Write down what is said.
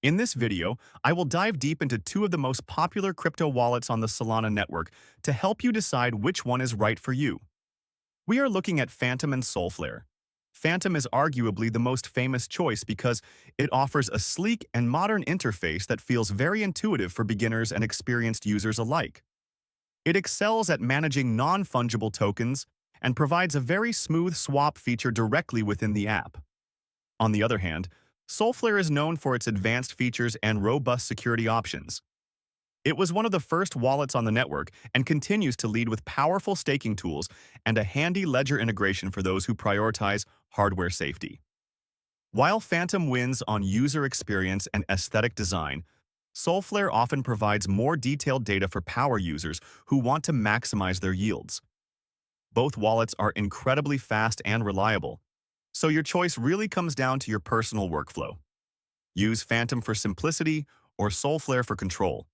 In this video, I will dive deep into two of the most popular crypto wallets on the Solana network to help you decide which one is right for you. We are looking at Phantom and Solflare. Phantom is arguably the most famous choice because it offers a sleek and modern interface that feels very intuitive for beginners and experienced users alike. It excels at managing non-fungible tokens and provides a very smooth swap feature directly within the app. On the other hand, Solflare is known for its advanced features and robust security options. It was one of the first wallets on the network and continues to lead with powerful staking tools and a handy ledger integration for those who prioritize hardware safety. While Phantom wins on user experience and aesthetic design, Solflare often provides more detailed data for power users who want to maximize their yields. Both wallets are incredibly fast and reliable, so your choice really comes down to your personal workflow. Use Phantom for simplicity or Solflare for control.